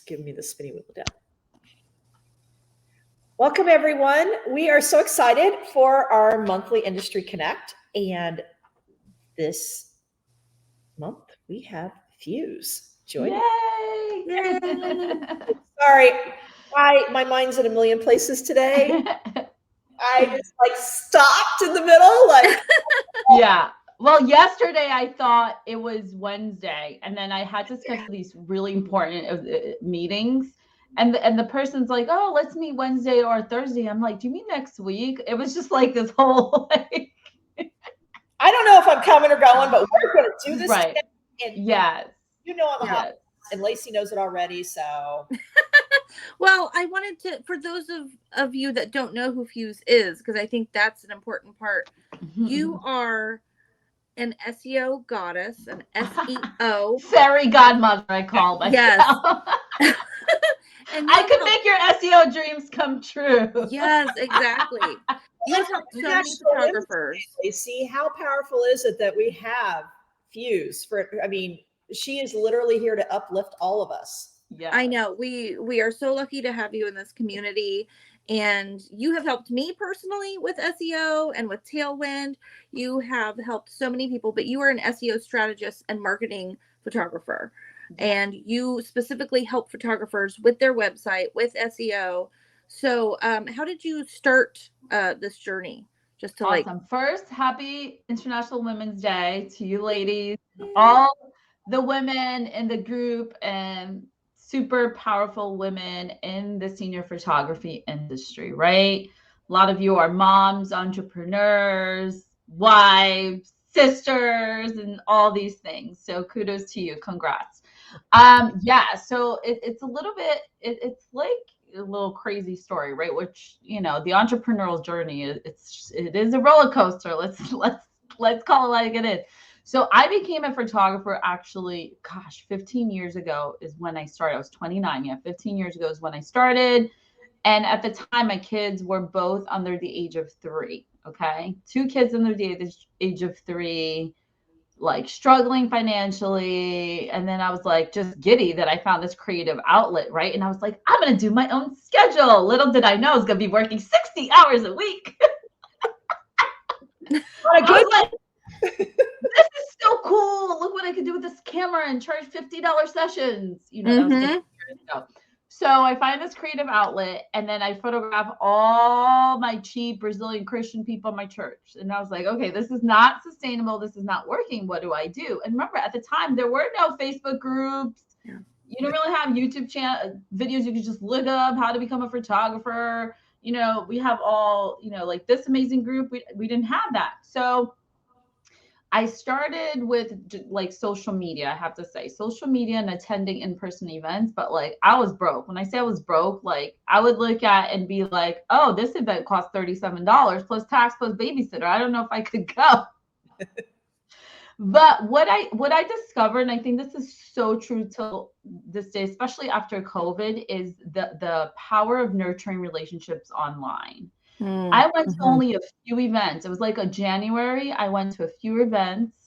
giving me the spinny wheel down. Welcome, everyone. We are so excited for our monthly Industry Connect. And this month we have Feuza joining. Yay! Sorry, my mind's in a million places today. I just like stopped in the middle, like. Yeah. Well, yesterday I thought it was Wednesday, and then I had to schedule these really important meetings. And the person's like, "Oh, let's meet Wednesday or Thursday." I'm like, "Do you mean next week?" It was just like this whole like. I don't know if I'm coming or going, but we're going to do this. Right. And yes. You know I'm a hot, and Lacey knows it already, so. Well, I wanted to, for those of you that don't know who Feuza is, because I think that's an important part. You are an SEO goddess, an SEO. Fairy godmother, I call myself. Yes. And I could make your SEO dreams come true. Yes, exactly. You have helped so many photographers. See, how powerful is it that we have Feuza? She is literally here to uplift all of us. Yeah, I know. We are so lucky to have you in this community, and you have helped me personally with SEO and with Tailwind. You have helped so many people, but you are an SEO strategist and marketing photographer, and you specifically help photographers with their website, with SEO. So how did you start this journey? Just to awesome. First, happy International Women's Day to you ladies, all the women in the group and super powerful women in the senior photography industry, right? A lot of you are moms, entrepreneurs, wives, sisters, and all these things. So kudos to you. Congrats. So it's a little bit, it's like a little crazy story, right? Which, the entrepreneurial journey, it is a roller coaster. Let's call it like it is. So I became a photographer actually, 15 years ago is when I started. I was 29. Yeah, 15 years ago is when I started. And at the time, my kids were both under the age of 3. Okay. 2 kids under the age of 3, like struggling financially. And then I was like, just giddy that I found this creative outlet. Right. And I was like, I'm going to do my own schedule. Little did I know I was going to be working 60 hours a week. I was like, this is so cool. Look what I could do with this camera and charge $50 sessions. That was 50 years ago. So I find this creative outlet, and then I photograph all my cheap Brazilian Christian people in my church. And I was like, okay, this is not sustainable. This is not working. What do I do? And remember, at the time, there were no Facebook groups. Yeah. You don't really have YouTube channel videos. You could just look up how to become a photographer. We have all, like this amazing group. We didn't have that. So I started with like social media, I have to say, social media and attending in-person events, but like I was broke. When I say I was broke, like I would look at and be like, oh, this event costs $37 plus tax plus babysitter. I don't know if I could go. But what I discovered, and I think this is so true till this day, especially after COVID, is the power of nurturing relationships online. I went to only a few events. It was like a January. I went to a few events,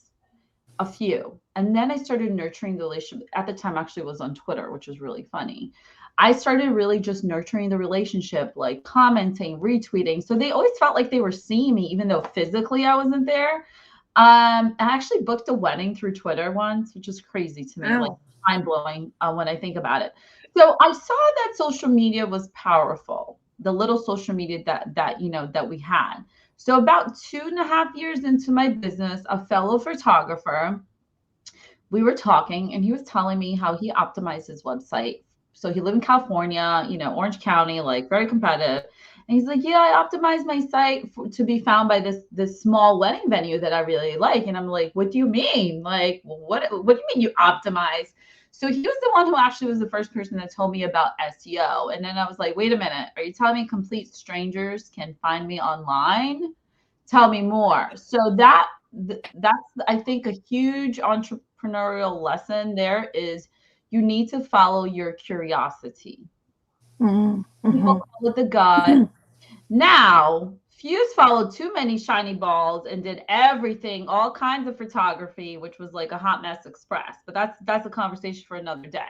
and then I started nurturing the relationship. At the time, actually, it was on Twitter, which was really funny. I started really just nurturing the relationship, like commenting, retweeting. So they always felt like they were seeing me, even though physically I wasn't there. I actually booked a wedding through Twitter once, which is crazy to me, like mind blowing when I think about it. So I saw that social media was powerful. The little social media that we had. So about 2.5 years into my business, a fellow photographer, we were talking, and he was telling me how he optimized his website. So he lived in California, Orange County, like very competitive. And he's like, yeah, I optimized my site to be found by this small wedding venue that I really like. And I'm like, what do you mean? Like, what do you mean you optimize? So he was the one who actually was the first person that told me about SEO. And then I was like, wait a minute, are you telling me complete strangers can find me online? Tell me more. So that's, I think, a huge entrepreneurial lesson there is you need to follow your curiosity. People call it the gut. Now, Feuza followed too many shiny balls and did everything, all kinds of photography, which was like a hot mess express. But that's a conversation for another day.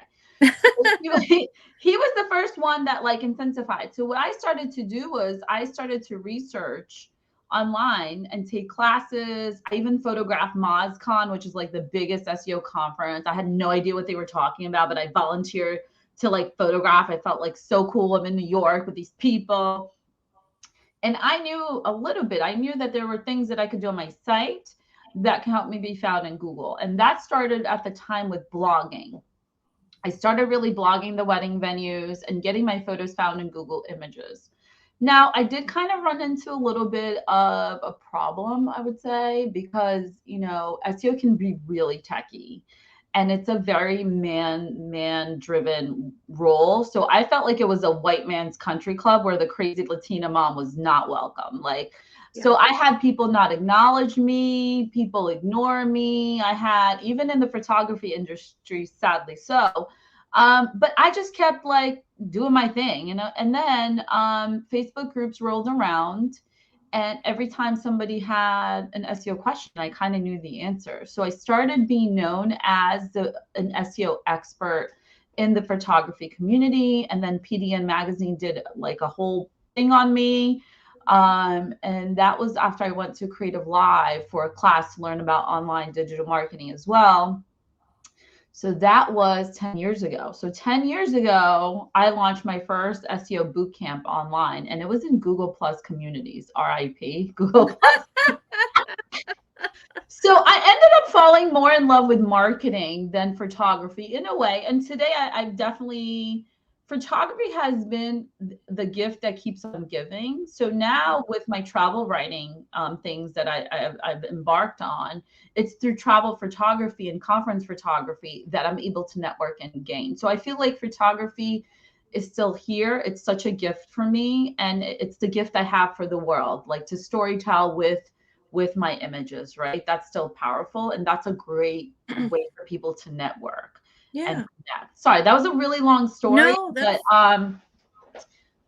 He was the first one that like intensified. So what I started to do was I started to research online and take classes. I even photographed MozCon, which is like the biggest SEO conference. I had no idea what they were talking about, but I volunteered to like photograph. I felt like so cool. I'm in New York with these people. And I knew a little bit. I knew that there were things that I could do on my site that can help me be found in Google. And that started at the time with blogging. I started really blogging the wedding venues and getting my photos found in Google Images. Now, I did kind of run into a little bit of a problem, I would say, because, you know, SEO can be really techy and it's a very man-driven role. So I felt like it was a white man's country club where the crazy Latina mom was not welcome. Like, so I had people not acknowledge me, people ignore me. I had, even in the photography industry, sadly so. But I just kept like doing my thing, you know, and then Facebook groups rolled around, and every time somebody had an SEO question, I kind of knew the answer. So I started being known as an SEO expert in the photography community. And then PDN Magazine did like a whole thing on me. And that was after I went to Creative Live for a class to learn about online digital marketing as well. So that was 10 years ago. So 10 years ago, I launched my first SEO boot camp online, and it was in Google Plus communities, RIP, Google Plus. So I ended up falling more in love with marketing than photography in a way. And today I've definitely, photography has been the gift that keeps on giving. So now with my travel writing things that I've embarked on, it's through travel photography and conference photography that I'm able to network and gain. So I feel like photography is still here. It's such a gift for me. And it's the gift I have for the world, like to storytell with my images, right? That's still powerful. And that's a great way for people to network. Yeah. Sorry, that was a really long story, No,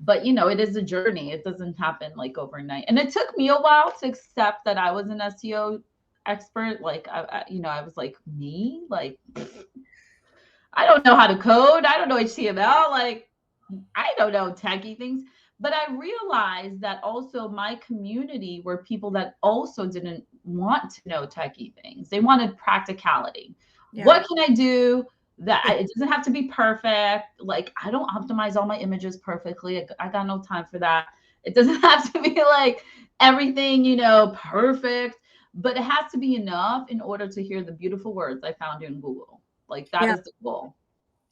but you know, it is a journey. It doesn't happen like overnight. And it took me a while to accept that I was an SEO expert. Like, you know, I was like, me? Like, I don't know how to code. I don't know HTML. Like, I don't know techie things. But I realized that also my community were people that also didn't want to know techie things. They wanted practicality. Yeah. What can I do that it doesn't have to be perfect? Like, I don't optimize all my images perfectly. I got no time for that. It doesn't have to be like everything, you know, perfect, but it has to be enough in order to hear the beautiful words I found in Google. Like that is the goal.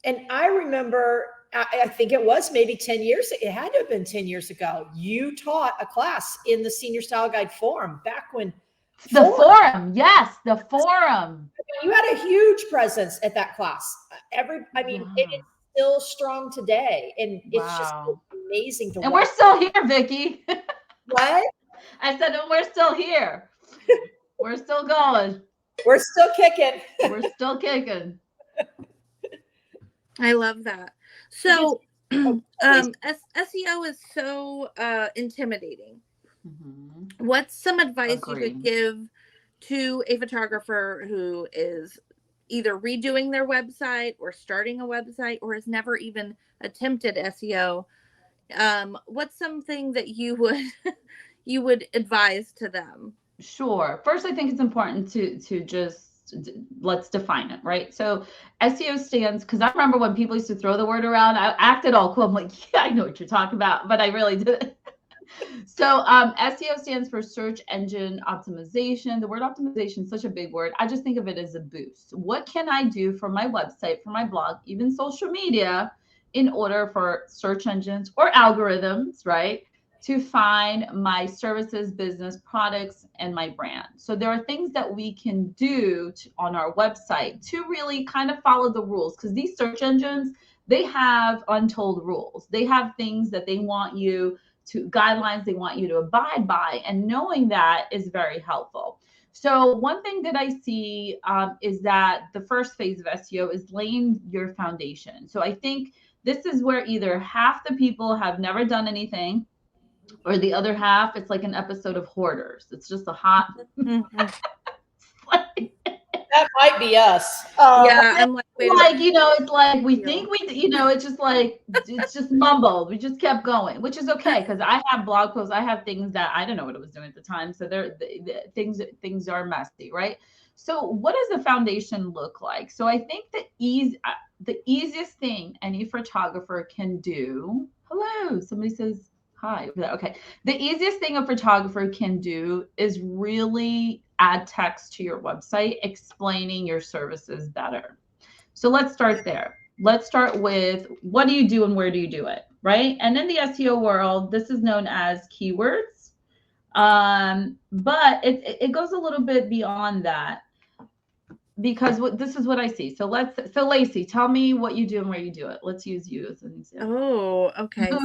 And I remember, I think it was maybe 10 years. It had to have been 10 years ago. You taught a class in the Senior Style Guide Forum back when. The forum. Yes, the forum. You had a huge presence at that class. I mean, it is still strong today. And it's just amazing to watch. And we're still here, Vickie. What? I said, and we're still here. We're still going. We're still kicking. We're still kicking. I love that. So SEO is so intimidating. Mm-hmm. What's some advice you could give to a photographer who is either redoing their website or starting a website or has never even attempted SEO? What's something that you would advise to them? Sure. First, I think it's important to just let's define it, right? So SEO stands, because I remember when people used to throw the word around, I acted all cool. I'm like, yeah, I know what you're talking about, but I really didn't. So SEO stands for search engine optimization. The word optimization is such a big word. I just think of it as a boost. What can I do for my website, for my blog, even social media, in order for search engines or algorithms, right, to find my services, business, products, and my brand? So there are things that we can do on our website to really kind of follow the rules, because these search engines, they have untold rules. They have things that they want you to, guidelines they want you to abide by, and knowing that is very helpful. So one thing that I see is that the first phase of SEO is laying your foundation. So I think this is where either half the people have never done anything, or the other half, it's like an episode of Hoarders. It's just a hot. That might be us. Yeah, I'm like, wait a Like, minute. you know, it's like we Yeah. think we, you know, it's just like, it's just mumbled. We just kept going, which is okay, because I have blog posts. I have things that I don't know what I was doing at the time. So things are messy, right? So what does the foundation look like? So I think the easiest thing any photographer can do. Hello, somebody says hi. Okay. The easiest thing a photographer can do is really add text to your website explaining your services better. So let's start there. Let's start with, what do you do and where do you do it, right? And in the SEO world, this is known as keywords. But it goes a little bit beyond that, because this is what I see. So Lacey, tell me what you do and where you do it. Let's use you as an example. Oh, okay. So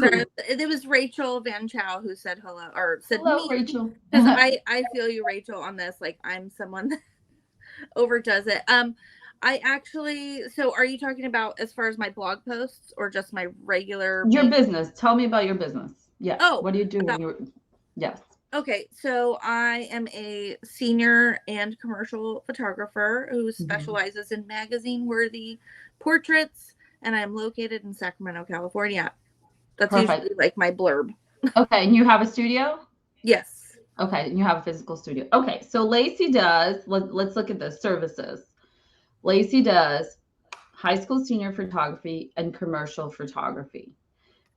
it was Rachel Van Chow who said hello, or said Hello, me, Rachel. because I feel you, Rachel, on this. Like, I'm someone that overdoes it. I actually, so are you talking about as far as my blog posts or just my regular? Your business. Tell me about your business. Yes. Oh, what do you do? Yes. Okay, so I am a senior and commercial photographer who specializes in magazine-worthy portraits, and I'm located in Sacramento, California. That's usually like my blurb. Okay, and you have a studio? Yes. Okay, and you have a physical studio. Okay, so Lacey does, let's look at the services. Lacey does high school senior photography and commercial photography,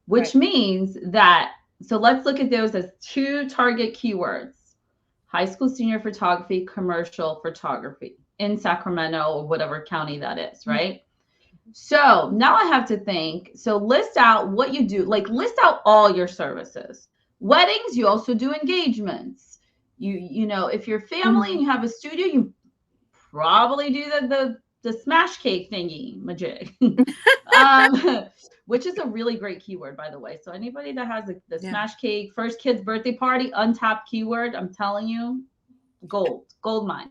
which means that, so let's look at those as two target keywords: high school senior photography, commercial photography in Sacramento or whatever county that is, right? So now I have to think, so list out what you do, like list out all your services. Weddings, you also do engagements. You know, if you're family and you have a studio, you probably do the smash cake thingy majig. Which is a really great keyword, by the way. So anybody that has the smash cake, first kid's birthday party, untapped keyword, I'm telling you, gold mine.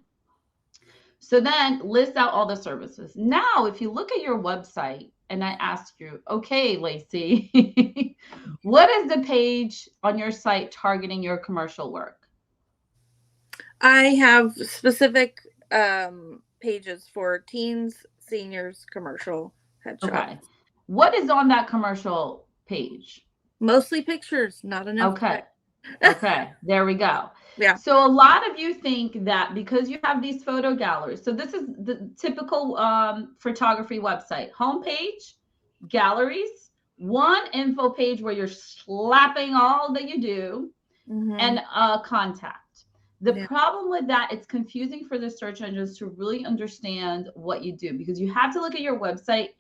So then list out all the services. Now, if you look at your website and I ask you, okay, Lacey, what is the page on your site targeting your commercial work? I have specific pages for teens, seniors, commercial, headshots. Okay. What is on that commercial page? Mostly pictures, not enough. Okay. Okay, there we go. Yeah. So a lot of you think that because you have these photo galleries, so this is the typical photography website: homepage, galleries, one info page where you're slapping all that you do, and contact. The problem with that, it's confusing for the search engines to really understand what you do, because you have to look at your website.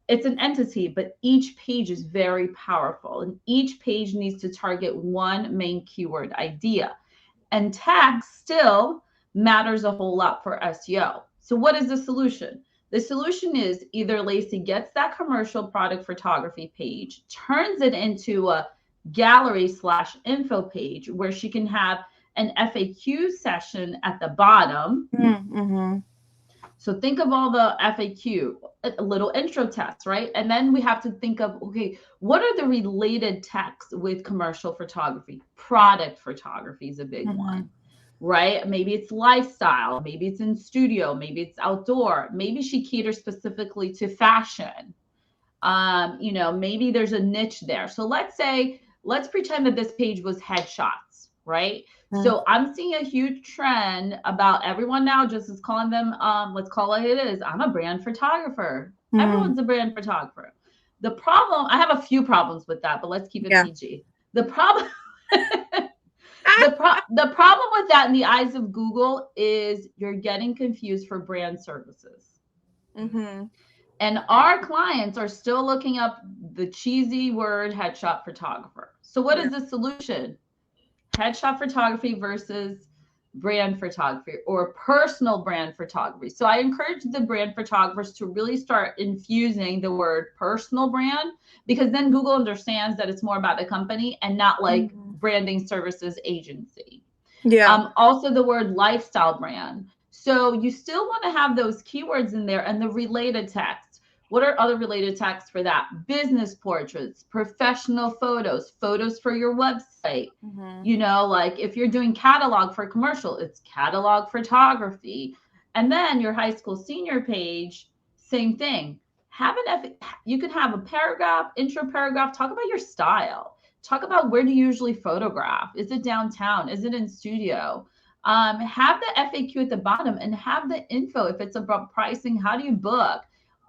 It's an entity, but each page is very powerful, and each page needs to target one main keyword idea. And text still matters a whole lot for SEO. So what is the solution? The solution is either Lacey gets that commercial product photography page, turns it into a gallery/info page where she can have an FAQ session at the bottom. So think of all the FAQ, a little intro text, right? And then we have to think of, okay, what are the related texts with commercial photography? Product photography is a big one, right? Maybe it's lifestyle, maybe it's in studio, maybe it's outdoor, maybe she caters specifically to fashion. You know, maybe there's a niche there. So let's pretend that this page was headshots, right? So I'm seeing a huge trend about everyone now just is calling them, let's call it is, I'm a brand photographer. Everyone's a brand photographer. The problem, I have a few problems with that, but let's keep it PG. The problem, the problem with that in the eyes of Google is you're getting confused for brand services. And our clients are still looking up the cheesy word headshot photographer. So what is the solution? Headshot photography versus brand photography, or personal brand photography. So I encourage the brand photographers to really start infusing the word personal brand, because then Google understands that it's more about the company and not like branding services agency. Also the word lifestyle brand. So you still want to have those keywords in there and the related text. What are other related texts for that? Business portraits, professional photos, photos for your website. You know, like if you're doing catalog for commercial, it's catalog photography. And then your high school senior page, same thing. You can have a paragraph, intro paragraph, talk about your style. Talk about where do you usually photograph? Is it downtown? Is it in studio? Have the FAQ at the bottom and have the info. If it's about pricing, how do you book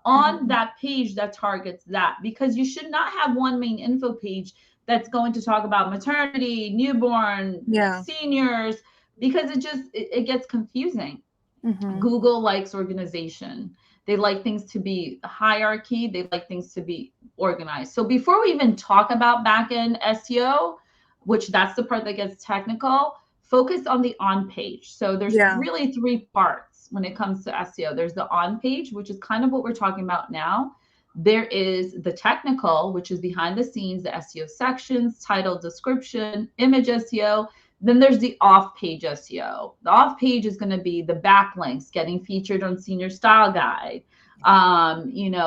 on that page that targets that? Because you should not have one main info page that's going to talk about maternity, newborn, seniors, because it gets confusing. Google likes organization. They like things to be hierarchy. They like things to be organized. So before we even talk about back-end SEO, which that's the part that gets technical, focus on the on-page. So there's really 3 parts when it comes to SEO. There's the on-page, which is kind of what we're talking about now. There is the technical, which is behind the scenes, the SEO sections, title, description, image SEO. Then there's the off-page SEO. The off-page is going to be the backlinks, getting featured on Senior Style Guide,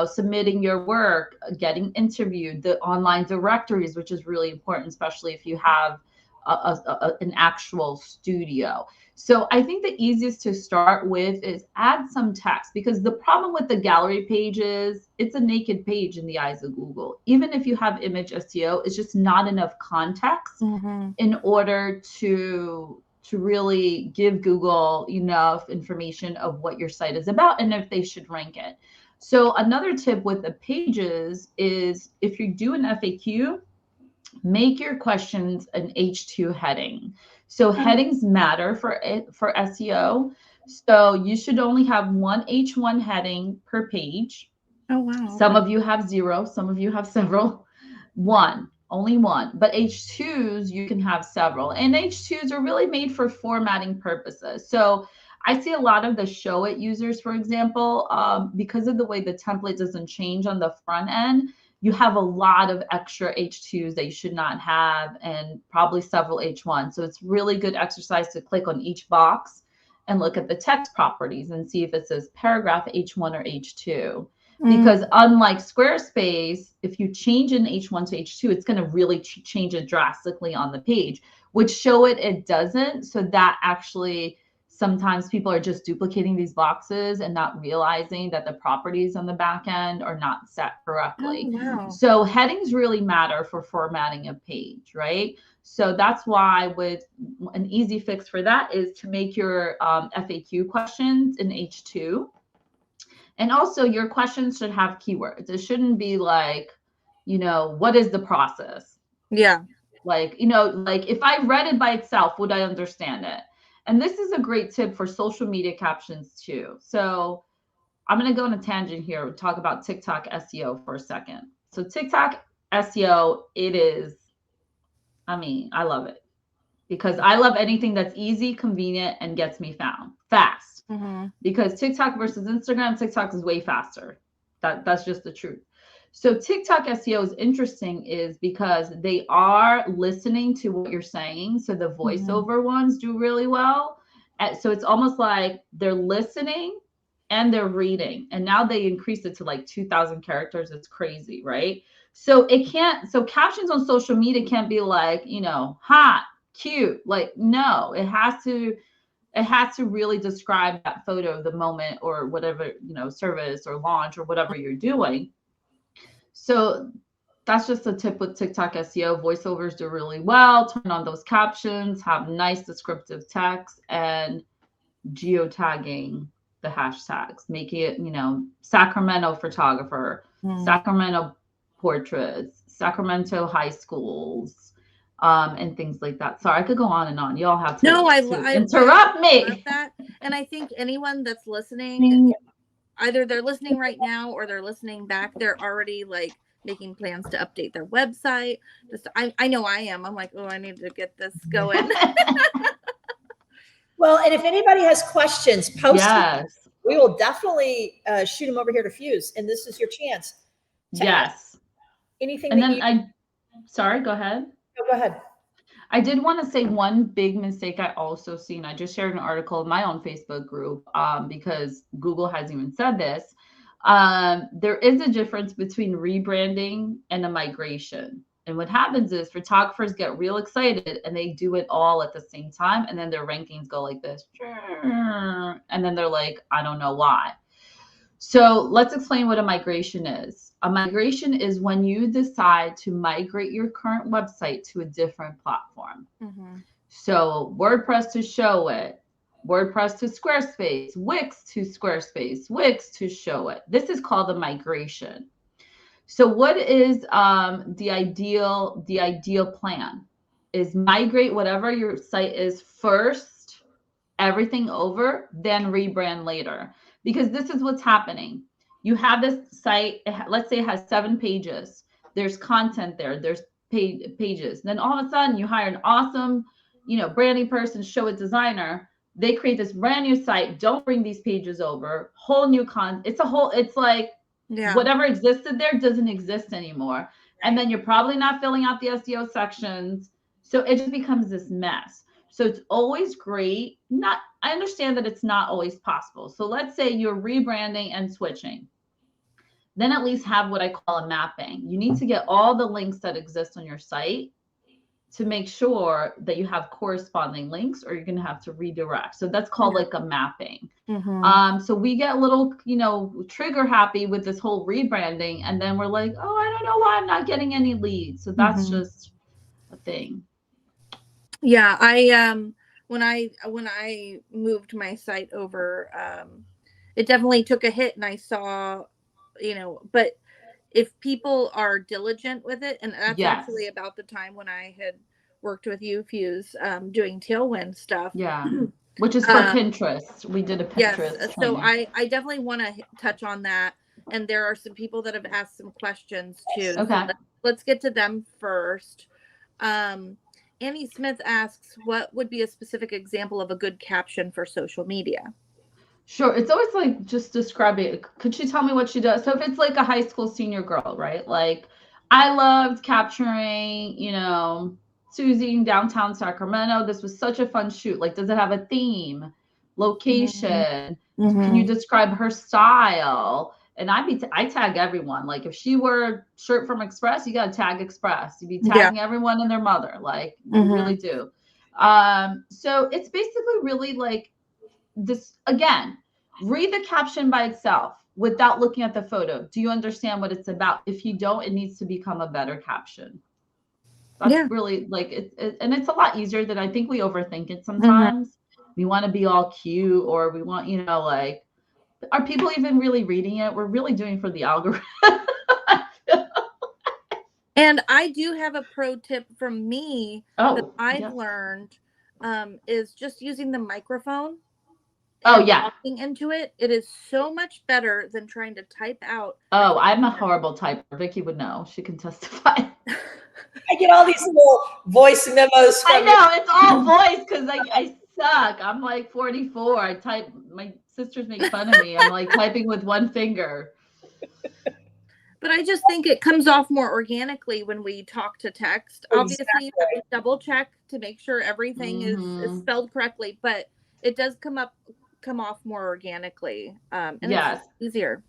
submitting your work, getting interviewed, the online directories, which is really important, especially if you have an actual studio. So I think the easiest to start with is add some text, because the problem with the gallery page is it's a naked page in the eyes of Google. Even if you have image SEO, it's just not enough context in order to really give Google enough information of what your site is about and if they should rank it. So another tip with the pages is if you do an FAQ, make your questions an H2 heading. So headings matter for SEO. So you should only have one H1 heading per page. Oh, wow. Some of you have 0, some of you have several. Only one. But H2s, you can have several. And H2s are really made for formatting purposes. So I see a lot of the Show It users, for example, because of the way the template doesn't change on the front end, you have a lot of extra H2s that you should not have, and probably several H1s. So it's really good exercise to click on each box and look at the text properties and see if it says paragraph H1 or H2. Because unlike Squarespace, if you change an H1 to H2, it's going to really change it drastically on the page, which Show It doesn't. So that actually, sometimes people are just duplicating these boxes and not realizing that the properties on the back end are not set correctly. Oh, wow. So headings really matter for formatting a page, right? So that's why with an easy fix for that is to make your FAQ questions in H2. And also your questions should have keywords. It shouldn't be like, what is the process? Yeah. Like if I read it by itself, would I understand it? And this is a great tip for social media captions too. So I'm going to go on a tangent here and talk about TikTok SEO for a second. So TikTok SEO, I love it because I love anything that's easy, convenient, and gets me found fast. Because TikTok versus Instagram, TikTok is way faster. That's just the truth. So TikTok SEO is interesting is because they are listening to what you're saying. So the voiceover ones do really well. So it's almost like they're listening and they're reading. And now they increased it to like 2,000 characters. It's crazy, right? So captions on social media can't be like, hot, cute. Like, no, it has to really describe that photo of the moment or whatever, service or launch or whatever you're doing. So that's just a tip with TikTok SEO. Voiceovers do really well. Turn on those captions, have nice descriptive text, and geotagging the hashtags, making it, Sacramento photographer, Sacramento portraits, Sacramento high schools, and things like that. Sorry, I could go on and on. Y'all have to interrupt me. Love that. And I think anyone that's listening, either they're listening right now or they're listening back, they're already like making plans to update their website. I know I am. I'm like, oh, I need to get this going. Well, and if anybody has questions, post them. We will definitely shoot them over here to Fuse, and this is your chance. Yes. Anything. And then sorry, go ahead. No, go ahead. I did want to say one big mistake I also seen. I just shared an article in my own Facebook group because Google hasn't even said this. There is a difference between rebranding and a migration. And what happens is photographers get real excited and they do it all at the same time. And then their rankings go like this. And then they're like, I don't know why. So let's explain what a migration is. A migration is when you decide to migrate your current website to a different platform. So WordPress to 𝐤𝐤𝐞, WordPress to Squarespace, Wix to Squarespace, Wix to 𝐤𝐤𝐞. This is called a migration. So what is the ideal plan? Is migrate whatever your site is first, everything over, then rebrand later. Because this is what's happening. You have this site, let's say it has 7 pages. There's content there. There's pages. Then all of a sudden you hire an awesome, branding person, 𝐤𝐤𝐞 designer. They create this brand new site. Don't bring these pages over. Whole new content. It's like whatever existed there doesn't exist anymore. And then you're probably not filling out the SEO sections. So it just becomes this mess. So it's always great. I understand that it's not always possible. So let's say you're rebranding and switching. Then at least have what I call a mapping. You need to get all the links that exist on your site to make sure that you have corresponding links, or you're going to have to redirect. So that's called like a mapping. So we get a little, trigger happy with this whole rebranding. And then we're like, oh, I don't know why I'm not getting any leads. So that's just a thing. Yeah, when I moved my site over, it definitely took a hit, and I saw, but if people are diligent with it, and that's actually about the time when I had worked with you, Feuza, doing Tailwind stuff. Yeah, which is for Pinterest. We did a Pinterest training. So I definitely want to touch on that, and there are some people that have asked some questions too. Okay, so let's get to them first. Annie Smith asks, what would be a specific example of a good caption for social media? Sure. It's always like, just describe it. Could she tell me what she does? So if it's like a high school senior girl, right? Like, I loved capturing, Susie in downtown Sacramento. This was such a fun shoot. Like, does it have a theme, location? Can you describe her style? And I tag everyone. Like, if she wore a shirt from Express, you got to tag Express. You'd be tagging everyone and their mother. Like, you really do. So it's basically really like this. Again, read the caption by itself without looking at the photo. Do you understand what it's about? If you don't, it needs to become a better caption. That's really like it. And it's a lot easier than I think we overthink it sometimes. We want to be all cute, or we want, like, are people even really reading it? We're really doing for the algorithm. And I do have a pro tip from me that I've learned is just using the microphone. Talking into it. It is so much better than trying to type out. Oh, I'm a horrible typer. Vickie would know. She can testify. I get all these little voice memos from I know, it's all voice because I suck. I'm like 44. I type, my sisters make fun of me. I'm like typing with one finger. But I just think it comes off more organically when we talk to text. Obviously, you have to double check to make sure everything is spelled correctly, but it does come off more organically. And it's easier.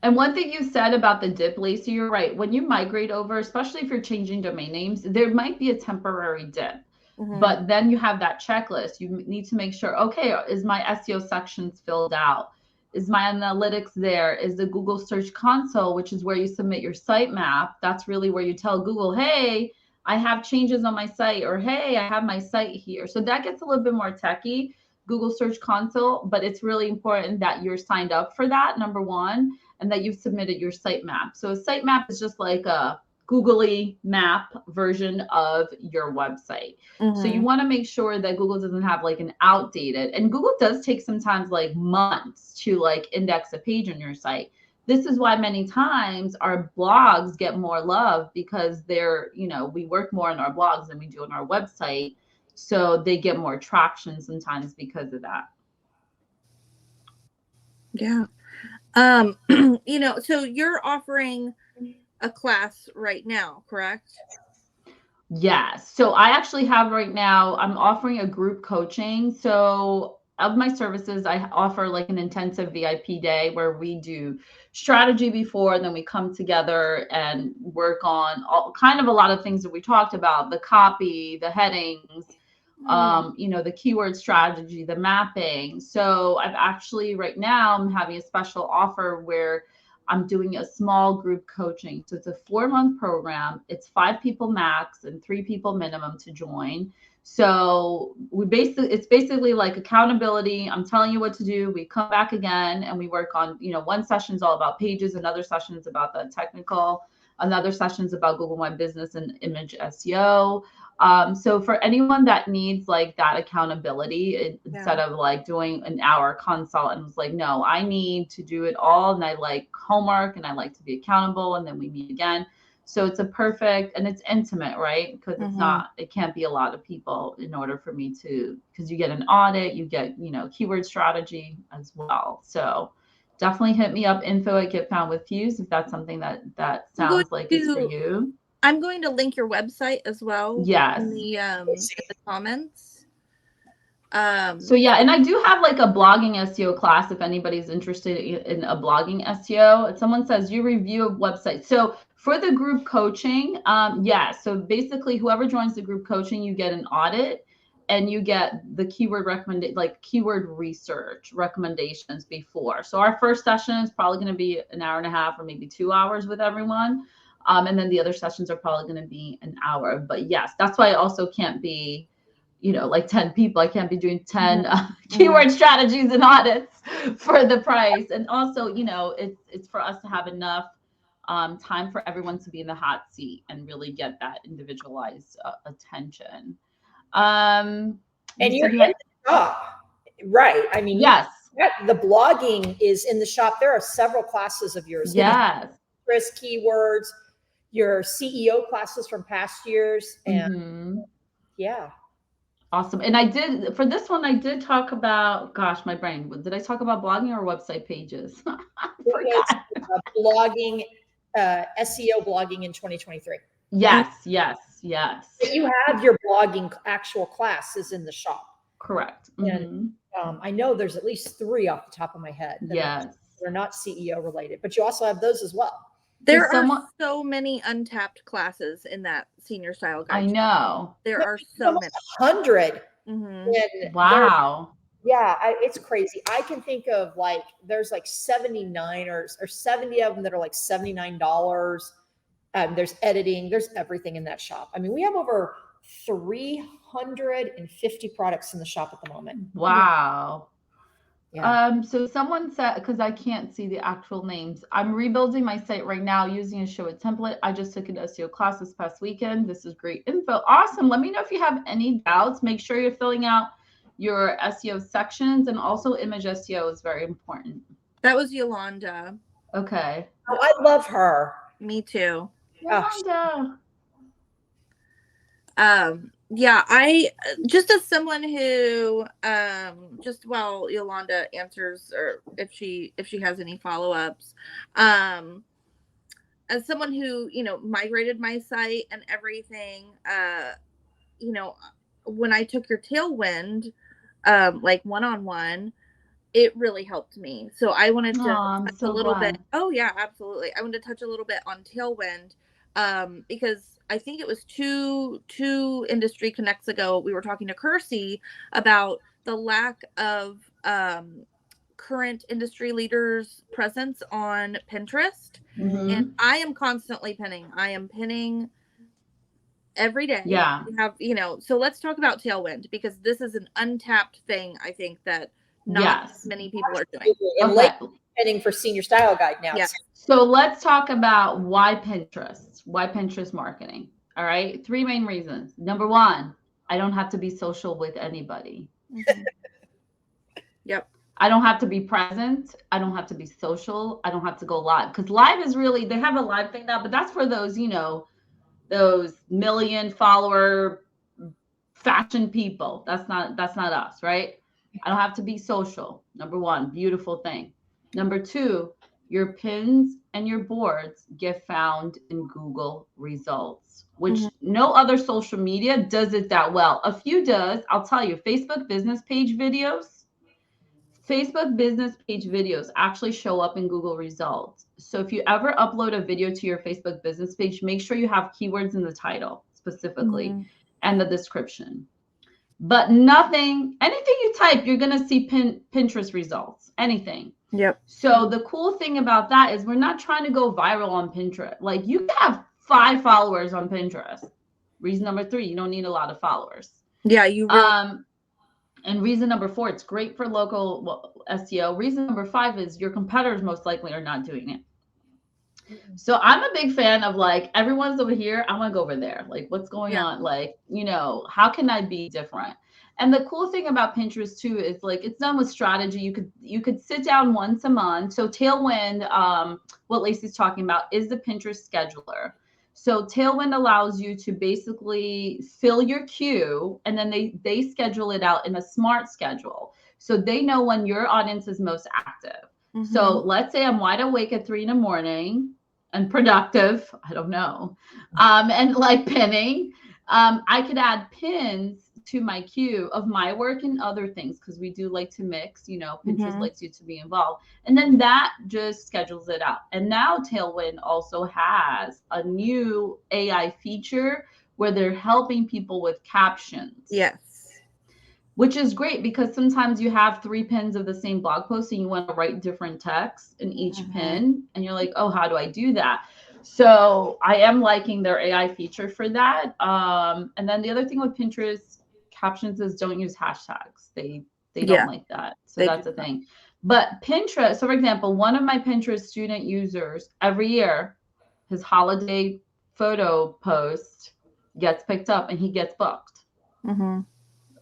And one thing you said about the dip, Lacey, you're right. When you migrate over, especially if you're changing domain names, there might be a temporary dip. But then you have that checklist. You need to make sure, okay, is my SEO sections filled out? Is my analytics there? Is the Google Search Console, which is where you submit your sitemap? That's really where you tell Google, hey, I have changes on my site, or hey, I have my site here. So that gets a little bit more techy, Google Search Console, but it's really important that you're signed up for that, number one, and that you've submitted your sitemap. So a sitemap is just like a Googly map version of your website. So you want to make sure that Google doesn't have like an outdated, and Google does take sometimes like months to like index a page on your site. This is why many times our blogs get more love, because they're, we work more on our blogs than we do on our website. So they get more traction sometimes because of that. Yeah. So you're offering a class right now, correct? Yes. So I actually have right now, I'm offering a group coaching. So of my services, I offer like an intensive VIP day where we do strategy before, then we come together and work on all kind of a lot of things that we talked about, the copy, the headings, you know, the keyword strategy, the mapping. So I've actually right now I'm having a special offer where I'm doing a small group coaching. So it's a 4-month program. It's 5 people max and 3 people minimum to join. So it's basically like accountability. I'm telling you what to do. We come back again and we work on, you know, one session is all about pages, another session is about the technical, another session is about Google My Business and image SEO. So for anyone that needs like that accountability, instead of like doing an hour consult and was like, no, I need to do it all. And I like homework and I like to be accountable. And then we meet again. So it's a perfect, and it's intimate, right? Because it's not, it can't be a lot of people in order for me to, because you get an audit, you get, you know, keyword strategy as well. So definitely hit me up, info@getfoundwithfuse, if that's something that sounds like it's for you. I'm going to link your website as well. Yes. In the comments. So yeah, and I do have like a blogging SEO class if anybody's interested in a blogging SEO. Someone says you review a website. So for the group coaching, yeah. So basically, whoever joins the group coaching, you get an audit, and you get the keyword research recommendations before. So our first session is probably going to be an hour and a half or maybe 2 hours with everyone. And then the other sessions are probably going to be an hour. But yes, that's why I also can't be, you know, like 10 people. I can't be doing 10 keyword strategies and audits for the price. And also, you know, it's for us to have enough time for everyone to be in the hot seat and really get that individualized attention. And you're in the shop, right? I mean, yes, the blogging is in the shop. There are several classes of yours. Yes. Keywords, your CEO classes from past years. And yeah. Awesome. And I did, for this one, I did talk about, gosh, my brain, did I talk about blogging or website pages? I forgot. Blogging, SEO blogging in 2023. Yes, yes, yes. But you have your blogging actual classes in the shop. Correct. And I know there's at least 3 off the top of my head. Yes. They're not CEO related, but you also have those as well. There are so many untapped classes in that senior style guide. I know. There are so many. 100. Wow. Yeah, it's crazy. I can think of like, there's like 79 or 70 of them that are like $79. There's editing, there's everything in that shop. I mean, we have over 350 products in the shop at the moment. Wow. Yeah. So someone said, because I can't see the actual names, I'm rebuilding my site right now using a 𝐤𝐤𝐤 template. I just took an SEO class this past weekend. This is great info. Awesome. Let me know if you have any doubts. Make sure you're filling out your SEO sections, and also image SEO is very important. That was Yolanda. Okay. Oh, I love her. Me too. Yolanda. Yeah, I just as someone who just while Yolanda answers, or if she has any follow-ups, as someone who, you know, migrated my site and everything, you know, when I took your Tailwind like one-on-one, it really helped me. So I wanted to touch a little bit. Oh yeah, absolutely. I wanted to touch a little bit on Tailwind because I think it was two industry connects ago, we were talking to Kirsty about the lack of current industry leaders' presence on Pinterest. And I am constantly pinning. I am pinning every day. Yeah. We have, you know, so let's talk about Tailwind, because this is an untapped thing, I think, that not many people are doing. Okay. Pinning for Senior Style Guide now. Yes. So let's talk about why Pinterest marketing. All right. 3 main reasons. Number 1, I don't have to be social with anybody. Yep. I don't have to be present. I don't have to be social. I don't have to go live, because live is really, they have a live thing now, but that's for those, you know, those million follower fashion people. That's not us, right? I don't have to be social. Number 1, beautiful thing. Number 2, your pins and your boards get found in Google results, which no other social media does it that well. A few does. I'll tell you, Facebook business page videos, Facebook business page videos actually show up in Google results. So if you ever upload a video to your Facebook business page, make sure you have keywords in the title specifically and the description. But anything you type, you're going to see Pinterest results, anything. Yep. So the cool thing about that is we're not trying to go viral on Pinterest. Like, you can have 5 followers on Pinterest. Reason number 3, you don't need a lot of followers. Yeah, you really and reason number 4, it's great for local SEO. Reason number 5 is your competitors most likely are not doing it. So I'm a big fan of, like, everyone's over here, I want to go over there. Like, what's going on? Like, you know, how can I be different? And the cool thing about Pinterest too is, like, it's done with strategy. You could sit down once a month. So Tailwind, what Lacey's talking about, is the Pinterest scheduler. So Tailwind allows you to basically fill your queue, and then they schedule it out in a smart schedule. So they know when your audience is most active. So let's say I'm wide awake at 3 a.m. and productive, I don't know, and like pinning. I could add pins to my queue of my work and other things, because we do like to mix, you know, Pinterest likes you to be involved. And then that just schedules it out. And now Tailwind also has a new AI feature where they're helping people with captions. Yes. Which is great, because sometimes you have 3 pins of the same blog post and you want to write different text in each pin. And you're like, oh, how do I do that? So I am liking their AI feature for that. And then the other thing with Pinterest captions is don't use hashtags. They don't like that. So that's the thing. But Pinterest, so for example, one of my Pinterest student users, every year, his holiday photo post gets picked up and he gets booked.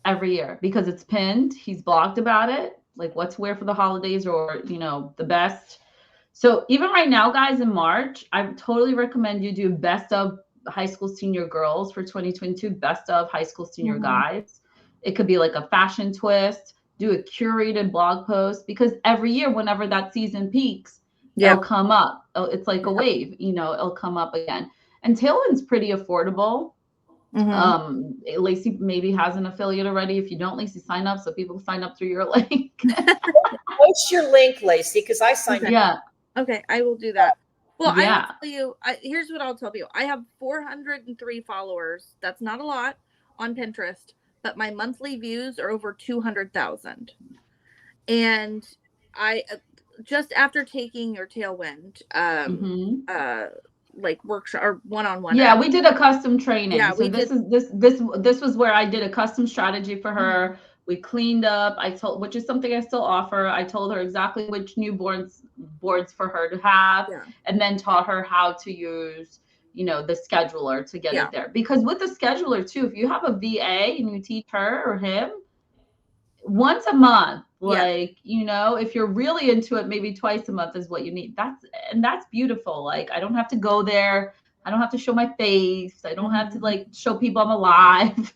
Every year, because it's pinned. He's blogged about it, like what's wear for the holidays, or, you know, the best. So even right now, guys, in March, I totally recommend you do best of high school senior girls for 2022, best of high school senior guys. It could be like a fashion twist, do a curated blog post, because every year, whenever that season peaks, it'll come up. It's like a wave, you know, it'll come up again. And Tailwind's pretty affordable. Lacey maybe has an affiliate already. If you don't, Lacey, sign up so people sign up through your link. Post your link, Lacey, because I signed up. Okay, I will do that. Well, yeah. I will tell you, here's what I'll tell you. I have 403 followers. That's not a lot on Pinterest, but my monthly views are over 200,000. And I just after taking your Tailwind, like workshop or one-on-one. Yeah, we did a custom training. Yeah, so this was where I did a custom strategy for her. We cleaned up. Which is something I still offer. I told her exactly which new boards for her to have, and then taught her how to use, you know, the scheduler to get it there. Because with the scheduler too, if you have a VA and you teach her or him once a month, like, you know, if you're really into it, maybe twice a month is what you need. That's beautiful. Like, I don't have to go there. I don't have to show my face. I don't have to, like, show people I'm alive.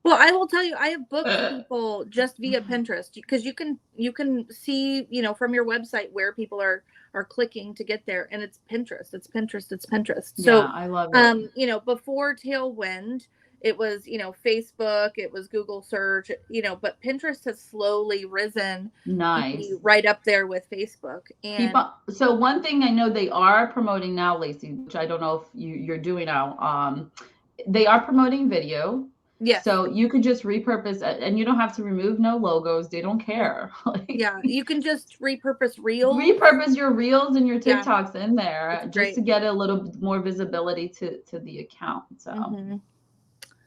Well, I will tell you, I have booked people just via Pinterest, because you can see, you know, from your website where people are clicking to get there, and it's Pinterest. It's Pinterest. So I love it. You know, before Tailwind, it was, you know, Facebook, it was Google search, you know, but Pinterest has slowly risen right up there with Facebook. And so one thing I know they are promoting now, Lacey, which I don't know if you're doing now, they are promoting video. Yeah. So you could just repurpose it, and you don't have to remove no logos. They don't care. You can just repurpose reels. Repurpose your reels and your TikToks in there just to get a little bit more visibility to the account. So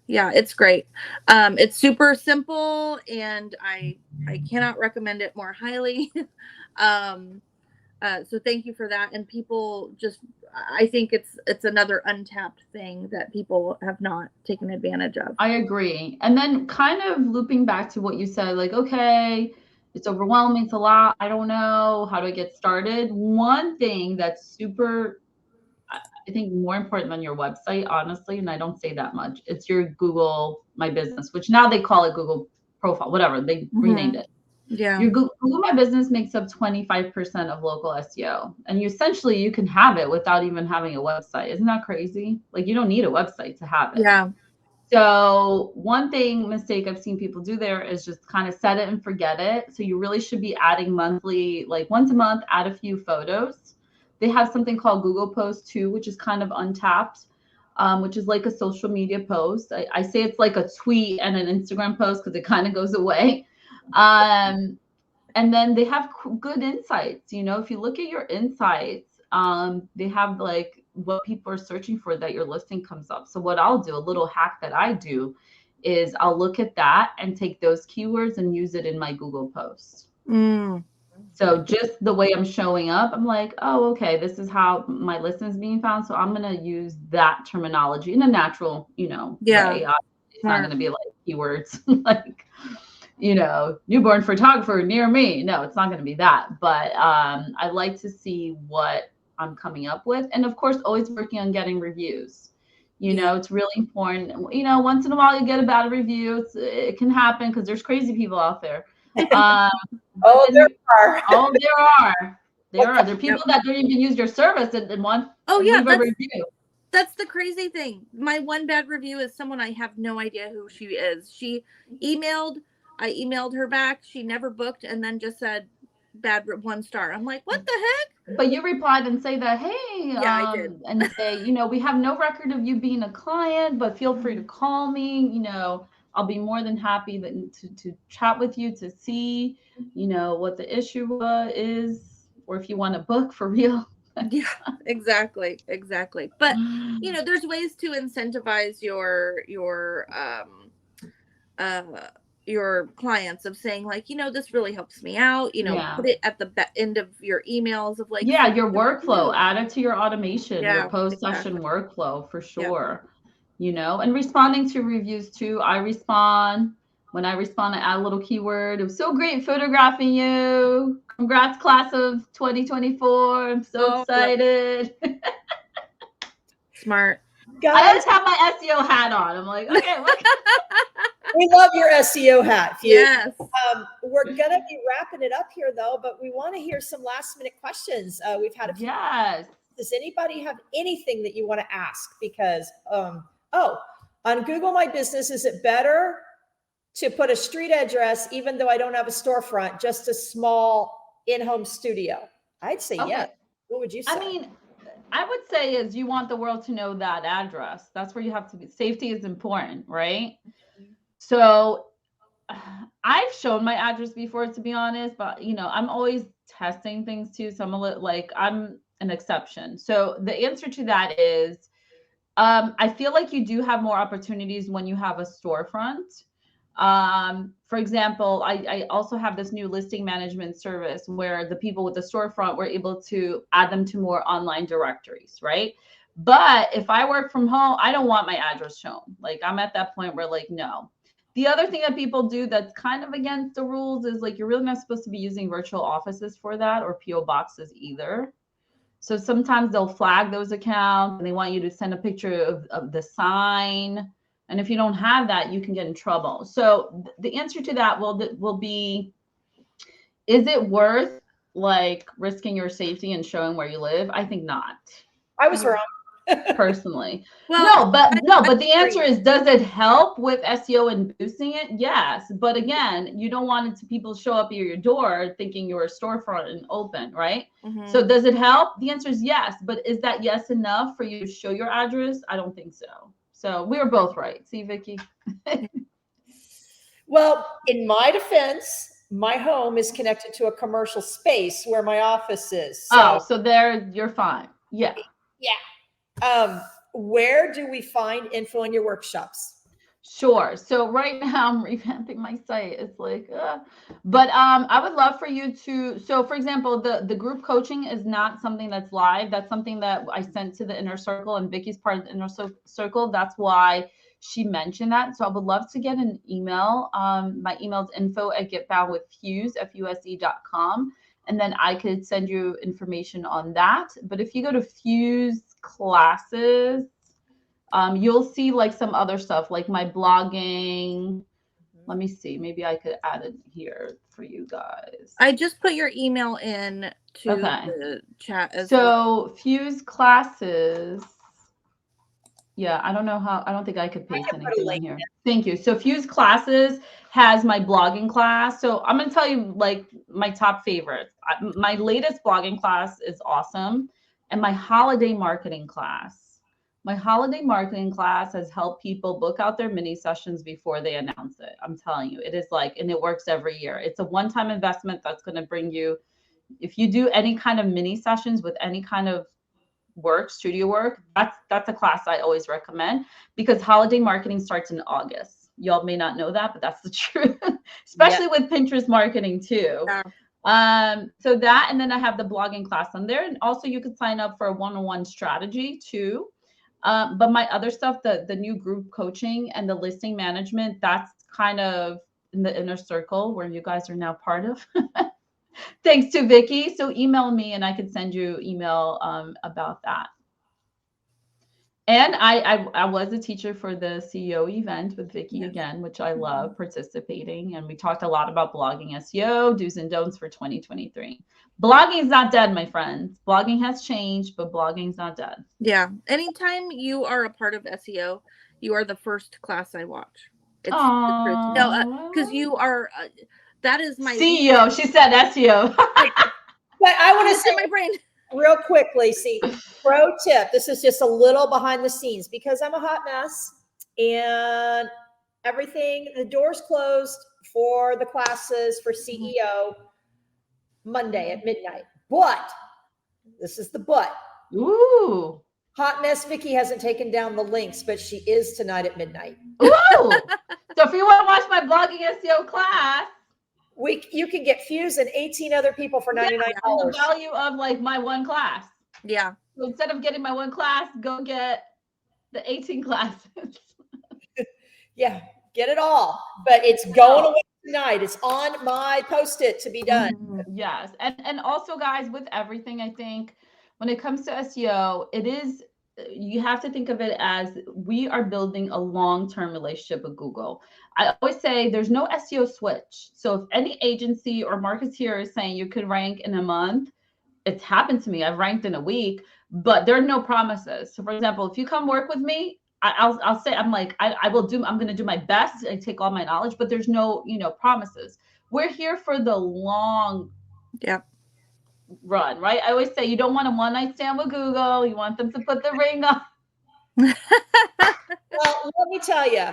yeah, it's great. It's super simple, and I cannot recommend it more highly. So thank you for that. And people just, I think it's another untapped thing that people have not taken advantage of. I agree. And then kind of looping back to what you said, like, okay, it's overwhelming, it's a lot, I don't know, how do I get started? One thing that's super, I think, more important than your website, honestly, and I don't say that much, it's your Google My Business, which now they call it Google Profile, whatever, they renamed it. Yeah. Your Google My Business makes up 25% of local SEO. And you can have it without even having a website. Isn't that crazy? Like, you don't need a website to have it. Yeah. So one mistake I've seen people do there is just kind of set it and forget it. So you really should be adding monthly, like once a month, add a few photos. They have something called Google Post too, which is kind of untapped, which is like a social media post. I say it's like a tweet and an Instagram post because it kind of goes away. And then they have good insights. You know, if you look at your insights, they have like what people are searching for that your listing comes up. So what I'll do, a little hack that I do, is I'll look at that and take those keywords and use it in my Google post. So just the way I'm showing up, I'm like, oh, okay, this is how my listing is being found. So I'm going to use that terminology in a natural, way. It's not going to be like keywords like, newborn photographer near me. No, it's not going to be that. But I like to see what I'm coming up with. And of course, always working on getting reviews. It's really important. Once in a while you get a bad review. It can happen because there's crazy people out there. There are. There are. There are people that don't even use your service and want to leave a review. That's the crazy thing. My one bad review is someone I have no idea who she is. She emailed. I emailed her back. She never booked and then just said bad 1 star. I'm like, what the heck? But you replied and say that, hey, I did. And say, we have no record of you being a client, but feel free to call me. I'll be more than happy to chat with you to see, what the issue is, or if you want to book for real. Yeah, exactly. But there's ways to incentivize your clients of saying like, this really helps me out, put it at the end of your emails of like, your workflow, add it to your automation, your post session workflow for sure. And responding to reviews too. When I respond, I add a little keyword. It was so great photographing you. Congrats, class of 2024. I'm so excited. Smart. Guys, I always have my SEO hat on. I'm like, okay, look. We love your SEO hat. Yes. We're going to be wrapping it up here though, but we want to hear some last minute questions. We've had a few. Yes. Does anybody have anything that you want to ask? Because, on Google My Business, is it better to put a street address, even though I don't have a storefront, just a small in-home studio? I'd say yes. What would you say? I mean, I would say is you want the world to know that address. That's where you have to be. Safety is important, right? So I've shown my address before, to be honest, but I'm always testing things too. So I'm an exception. So the answer to that is, I feel like you do have more opportunities when you have a storefront. For example, I also have this new listing management service where the people with the storefront were able to add them to more online directories, right? But if I work from home, I don't want my address shown. Like I'm at that point where like, no. The other thing that people do that's kind of against the rules is like, you're really not supposed to be using virtual offices for that or PO boxes either. So sometimes they'll flag those accounts and they want you to send a picture of the sign. And if you don't have that, you can get in trouble. So the answer to that will be, is it worth like risking your safety and showing where you live? I think not. I was wrong. Personally. No, but the answer is, does it help with SEO and boosting it? Yes. But again, you don't want it to people show up at your door thinking you're a storefront and open, right? Mm-hmm. So does it help? The answer is yes. But is that yes enough for you to show your address? I don't think so. So we were both right. See, Vickie? Well, in my defense, my home is connected to a commercial space where my office is. So there you're fine. Yeah. Yeah. Where do we find info in your workshops? Sure. So right now I'm revamping my site. It's like, but I would love for you to. So for example, the group coaching is not something that's live. That's something that I sent to the inner circle, and Vickie's part of the inner circle. That's why she mentioned that. So I would love to get an email. My email is info@getfoundwithfuse.com. And then I could send you information on that. But if you go to Fuse classes, you'll see like some other stuff like my blogging. Let me see. Maybe I could add it here for you guys. I just put your email in to the chat as well. So Fuse classes. Yeah, I don't know how, I don't think I could paste can put a anything on link here. Thank you. So Fuse Classes has my blogging class. So I'm going to tell you like my top favorites. My latest blogging class is awesome. And my holiday marketing class. My holiday marketing class has helped people book out their mini sessions before they announce it. I'm telling you, it is like, and it works every year. It's a one-time investment that's going to bring you, if you do any kind of mini sessions with any kind of work, studio work, that's a class I always recommend, because holiday marketing starts in August. Y'all may not know that, but that's the truth, especially with Pinterest marketing too. Yeah. So that, and then I have the blogging class on there, and also you can sign up for a one-on-one strategy too. But my other stuff, the new group coaching and the listing management, that's kind of in the inner circle where you guys are now part of. Thanks to Vickie. So email me and I can send you email about that. And I was a teacher for the CEO event with Vickie again, which I love participating. And we talked a lot about blogging SEO, do's and don'ts for 2023. Blogging is not dead, my friends. Blogging has changed, but blogging is not dead. Yeah. Anytime you are a part of SEO, you are the first class I watch. It's Aww. no, because you are. That is my CEO. She said SEO. But I want to It's say in my brain. real quick, Lacey, pro tip. This is just a little behind the scenes because I'm a hot mess and everything, the doors closed for the classes for CEO Monday at midnight. But this is the but. Ooh. Hot mess Vickie hasn't taken down the links, but she is tonight at midnight. Ooh. So if you want to watch my blogging SEO class, You can get Fuse and 18 other people for $99. the value of like my one class. Yeah. So instead of getting my one class, go get the 18 classes. Yeah, get it all. But it's going away tonight. It's on my post-it to be done. Yes. And also, guys, with everything, I think when it comes to SEO, it is, you have to think of it as we are building a long-term relationship with Google. I always say there's no SEO switch. So if any agency or marketeer is saying you could rank in a month, it's happened to me. I've ranked in a week, but there are no promises. So for example, if you come work with me, I'll say, I'm like, I'm going to do my best. I take all my knowledge, but there's no, promises. We're here for the long run, right? I always say you don't want a one night stand with Google. You want them to put the ring on. Well, let me tell you,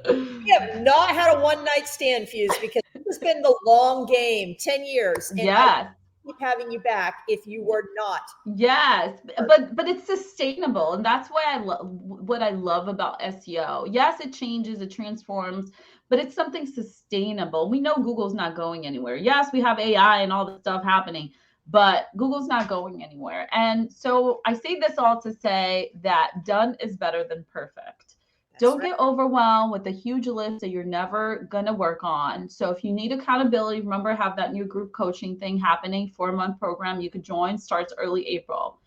we have not had a one night stand, Fuse, because this has been the long game, 10 years. And Yes. keep having you back if you were not. Yes, but it's sustainable, and that's why I love what I love about SEO. Yes, it changes, it transforms, but it's something sustainable. We know Google's not going anywhere. Yes, we have AI and all this stuff happening, but Google's not going anywhere. And so I say this all to say that done is better than perfect. Don't get overwhelmed with a huge list that you're never going to work on. So if you need accountability, remember, I have that new group coaching thing happening, 4-month program you could join, starts early April.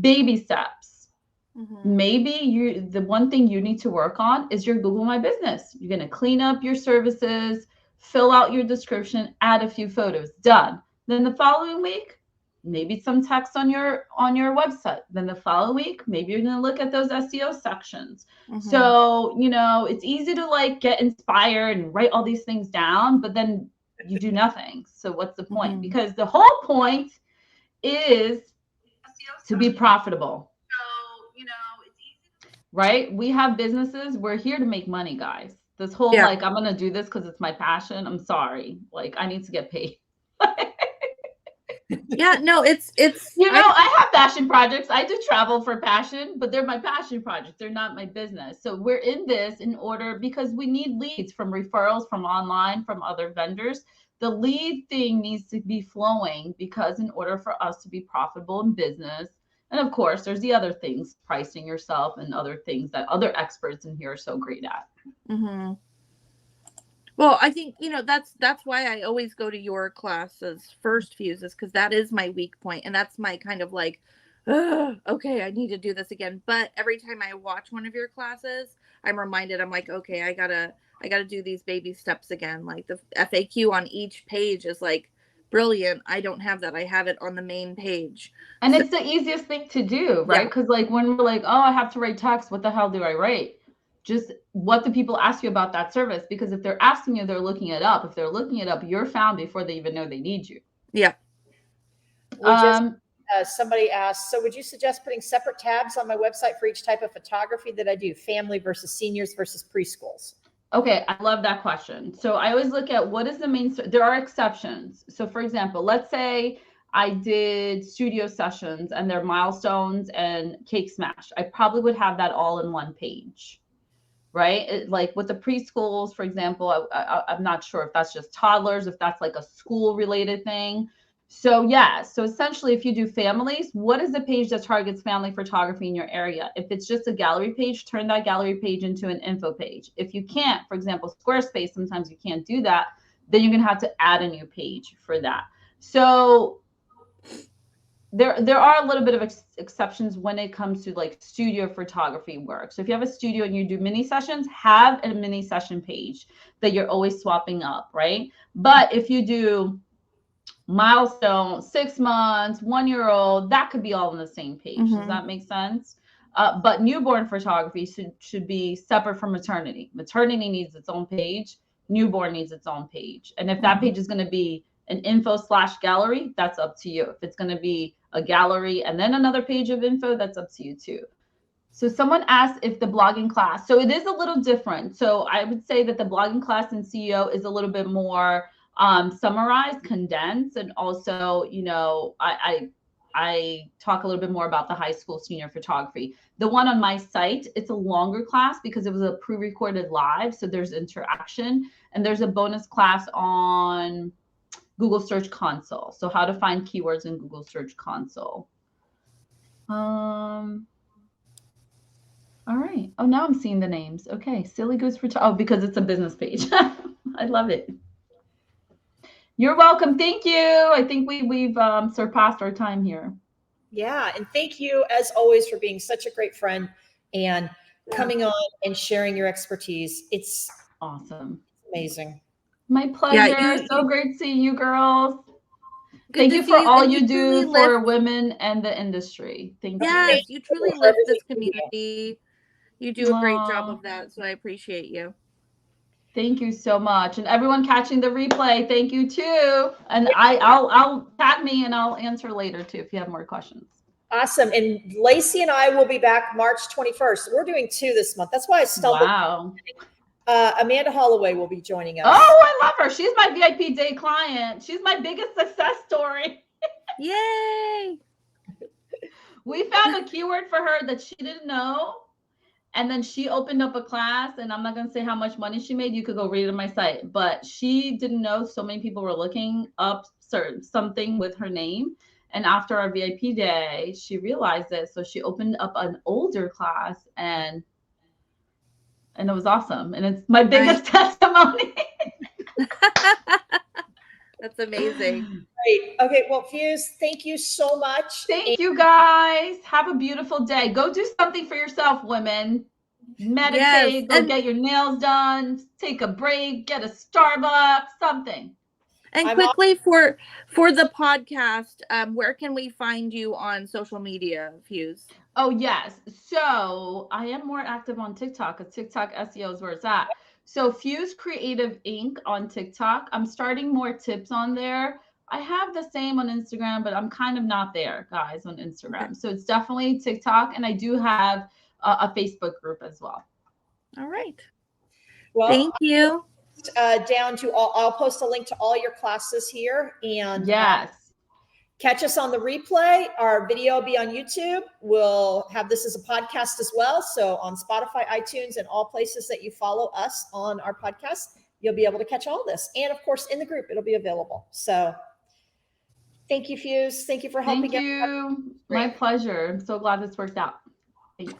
Baby steps. Maybe the one thing you need to work on is your Google My Business. You're going to clean up your services, fill out your description, add a few photos. Done. Then the following week, maybe some text on your website. Then the following week, maybe you're going to look at those SEO sections. So, it's easy to like get inspired and write all these things down, but then you do nothing. So what's the point? Because the whole point is to be profitable. So, it's easy. Right? We have businesses. We're here to make money, guys. This whole like, I'm going to do this because it's my passion. I'm sorry. Like, I need to get paid. Yeah, no, it's I have passion projects. I do travel for passion, but they're my passion projects. They're not my business. So we're in this in order because we need leads from referrals, from online, from other vendors. The lead thing needs to be flowing because in order for us to be profitable in business, and of course, there's the other things, pricing yourself and other things that other experts in here are so great at. Well, I think, that's why I always go to your classes first, Fuses, because that is my weak point. And that's my kind of like, okay, I need to do this again. But every time I watch one of your classes, I'm reminded, I'm like, okay, I gotta do these baby steps again. Like the FAQ on each page is like brilliant. I don't have that. I have it on the main page. And it's the easiest thing to do, right? Because like when we're like, oh, I have to write text, what the hell do I write? Just what do people ask you about that service? Because if they're asking you, they're looking it up. If they're looking it up, you're found before they even know they need you. Yeah. Somebody asked, so would you suggest putting separate tabs on my website for each type of photography that I do, family versus seniors versus preschools? Okay, I love that question. So I always look at what is the main, there are exceptions. So for example, let's say I did studio sessions and their milestones and cake smash. I probably would have that all in one page, right? Like with the preschools, for example, I'm not sure if that's just toddlers, if that's like a school related thing. So yeah, so essentially if you do families, what is the page that targets family photography in your area? If it's just a gallery page, turn that gallery page into an info page. If you can't, for example, Squarespace, sometimes you can't do that, then you're gonna have to add a new page for that. So there are a little bit of exceptions when it comes to like studio photography work. So if you have a studio and you do mini sessions, have a mini session page that you're always swapping up, right? But if you do milestone, 6 months, 1-year-old, that could be all on the same page. Does that make sense? But newborn photography should be separate from maternity. Maternity needs its own page. Newborn needs its own page. And if that page is going to be an info/gallery, that's up to you. If it's going to be a gallery and then another page of info, that's up to you too. So someone asked if the blogging class, so it is a little different. So I would say that the blogging class in CEO is a little bit more summarized, condensed, and also, you know, I talk a little bit more about the high school senior photography. The one on my site, it's a longer class because it was a pre-recorded live, so there's interaction, and there's a bonus class on Google Search Console, so how to find keywords in Google Search Console. All right. Oh, now I'm seeing the names. Okay, Silly Goose for because it's a business page. I love it. You're welcome. Thank you. I think we've surpassed our time here. Yeah. And thank you as always for being such a great friend and coming on and sharing your expertise. It's awesome. Amazing. My pleasure. Yeah, so great seeing you girls. Thank you for all you do for women and the industry. Thank you. Yes, you truly lift this community. You do a great job of that. So I appreciate you. Thank you so much. And everyone catching the replay, thank you too. And I'll tag me and I'll answer later too if you have more questions. Awesome. And Lacey and I will be back March 21st. We're doing 2 this month. That's why I stumbled. Wow. Amanda Holloway will be joining us. Oh, I love her. She's my VIP day client. She's my biggest success story. Yay. We found a keyword for her that she didn't know. And then she opened up a class, and I'm not going to say how much money she made. You could go read it on my site. But she didn't know so many people were looking up something with her name. And after our VIP day, she realized it. So she opened up an older class, and it was awesome. And it's my biggest testimony. That's amazing. Great. Okay. Well, Fuse, thank you so much. Thank you guys. Have a beautiful day. Go do something for yourself, women. Meditate, go get your nails done, take a break, get a Starbucks, something. And quickly for the podcast, where can we find you on social media, Fuse? Oh, yes. So I am more active on TikTok because TikTok SEO is where it's at. So Fuse Creative Inc. on TikTok. I'm starting more tips on there. I have the same on Instagram, but I'm kind of not there, guys, on Instagram. Okay. So it's definitely TikTok. And I do have a Facebook group as well. All right. Well, thank you. Down to all, I'll post a link to all your classes here. And yes. Catch us on the replay. Our video will be on YouTube. We'll have this as a podcast as well. So on Spotify, iTunes, and all places that you follow us on our podcast, you'll be able to catch all this. And of course, in the group, it'll be available. So thank you, Fuse. Thank you for helping. Thank you. My pleasure. I'm so glad this worked out. Thanks.